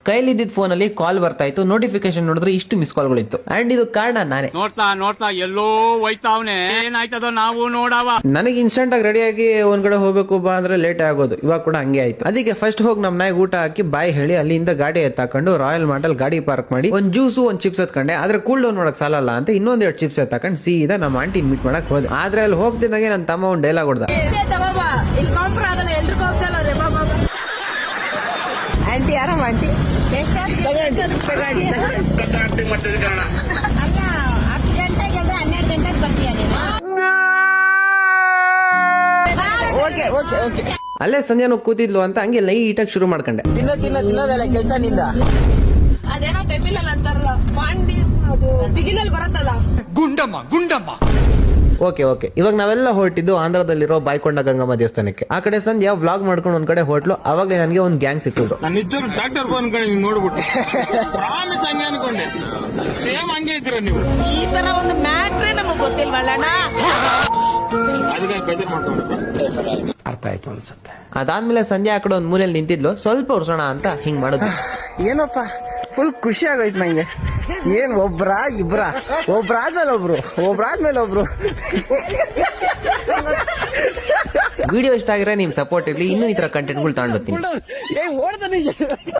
ಕೈಲಿದ್ದ phone ಅಲ್ಲಿ ಕಾಲ್ ಬರ್ತಾ ಇತ್ತು, ನೋಟಿಫಿಕೇಶನ್ ನೋಡಿದ್ರೆ ಇಷ್ಟು ಮಿಸ್ ಕಾಲ್ಗಳಿತ್ತು. ಅಂಡ್ ಇದು ಕಾರಣ ನಾನೇ. ನೋಡ್ತಾ ಎಲ್ಲೋ ಹೋಯ್ತಾವ್ನೆ, ಏನಾಯ್ತದೋ ನಾವು ನೋಡವ. ನನಗೆ ಇನ್ಸ್ಟೆಂಟ್ ಆಗಿ ರೆಡಿ ಆಗಿ ಒಂದ್ ಕಡೆ ಹೋಗ್ಬೇಕು ಬಾ ಅಂದ್ರೆ ಲೇಟ್ ಆಗೋದು. ಇವಾಗ ಕೂಡ ಹಂಗೆ ಆಯ್ತು. ಅದಕ್ಕೆ ಫಸ್ಟ್ ಹೋಗಿ ನಮ್ ನಾಯಿಗೆ ಊಟ ಹಾಕಿ ಬಾಯ್ ಹೇಳಿ ಅಲ್ಲಿಂದ ಗಾಡಿ ಎತ್ತಾಕೊಂಡು ರಾಯಲ್ ಮಾರ್ಟಲ್ ಗಾಡಿ ಪಾರ್ಕ್ ಮಾಡಿ ಒಂದ್ ಜ್ಯೂಸು ಒಂದ್ ಚಿಪ್ಸ್ ಎತ್ಕೊಂಡೆ. ಆದ್ರೆ ಕೂಲ್ ಡೌನ್ ಮಾಡಕ್ ಸಾಲಲ್ಲ ಅಂತ ಇನ್ನೊಂದೆರಡು ಚಿಪ್ಸ್ ಎತ್ತಾಕೊಂಡು ಸೀದಾ ನಮ್ಮ ಆಂಟಿ ಮೀಟ್ ಮಾಡಕ್ ಹೋದೆ. ಆದ್ರೆ ಅಲ್ಲಿ ಹೋಗ್ತಿದ್ದಂಗೆ ನನ್ನ ತಮ್ಮ ಒಂದ್ ಡೈಲಾಗ್ ಹೊಡ್ದ, ಆಂಟಿ ಆರಾಮ ಆಂಟಿ ಅಲ್ಲ 10 ಗಂಟೆಗೆ 12 ಗಂಟೆಗೆ ಬರ್ತೀಯ ನೀನು. ಅಲ್ಲೇ ಸಂಜೆನೂ ಕೂತಿದ್ಲು ಅಂತ ಹಂಗೆ ಲೈಟಾಗಿ ಶುರು ಮಾಡ್ಕೊಂಡೆ. ತಿನ್ನೋದಲ್ಲ ಕೆಲಸ ನಿಂದ. ಅದೇನೋ ತೆಪ್ಪಿಲಲ್ಲ ಅಂತಾರಲ್ಲ, ಪಾಂಡಿ ಅದು ಬಿಗಿಲಲ್ಲಿ ಬರತ್ತಲ್ಲ, ಗುಂಡಮ್ಮ. ಓಕೆ ಇವಾಗ ನಾವೆಲ್ಲ ಹೊರಟಿದ್ದು ಆಂಧ್ರದಲ್ಲಿರೋ ಬಾಯ್ಕೊಂಡ ಗಂಗಮ್ಮ ದೇವಸ್ಥಾನಕ್ಕೆ. ಆ ಕಡೆ ಸಂಧ್ಯಾ ವ್ಲಾಗ್ ಮಾಡ್ಕೊಂಡು ಒಂದ್ ಕಡೆ ಹೋಟ್ಲು. ಅವಾಗಲೇ ನನಗೆ ಒಂದ್ ಗ್ಯಾಂಗ್ ಸಿಕ್ಕಿದ್ರು. ನಾನು ನಿಜರು ಡಾಕ್ಟರ್ ಅನ್ಕೊಂಡು ನೋಡ್ಬಿಟ್ಟು ಪ್ರಾಮಿಸ್ ಹಂಗೆ ಅನ್ಕೊಂಡೆ, ಸೇಮ್ ಹಂಗೆ ಇದ್ದೀರ ನೀವು. ಈ ತರ ಒಂದು ಮ್ಯಾಟ್ರೇ ನಮಗ್ ಗೊತ್ತಿಲ್ವಲ್ಲಣ್ಣ. ಅದಕ್ಕೆ ಬೇಜಾರ್ ಮಾಡ್ಕೊಂಡು ಅರ್ಥ ಆಯ್ತು ಅನ್ಸುತ್ತೆ. ಅದಾದ್ಮೇಲೆ ಸಂಧ್ಯಾ ಆ ಕಡೆ ಒಂದ್ ಮೂಲೆಯಲ್ಲಿ ನಿಂತಿದ್ಲು. ಸ್ವಲ್ಪ ಉರ್ಸೋಣ ಅಂತ ಹಿಂಗ್ ಮಾಡುದು. ಏನಪ್ಪ ಫುಲ್ ಖುಷಿ ಆಗೋಯ್ತು ನಂಗೆ. ಏನ್ ಒಬ್ರಾದ್ಮೇಲೆ ಒಬ್ರು. ವಿಡಿಯೋ ಇಷ್ಟ ಆಗಿದ್ರೆ ನಿಮ್ ಸಪೋರ್ಟ್ ಇರ್ಲಿ. ಇನ್ನೂ ಈ ತರ ಕಂಟೆಂಟ್ಗಳು ತಗೊಂಡ್ ಬರ್ತೀನಿ.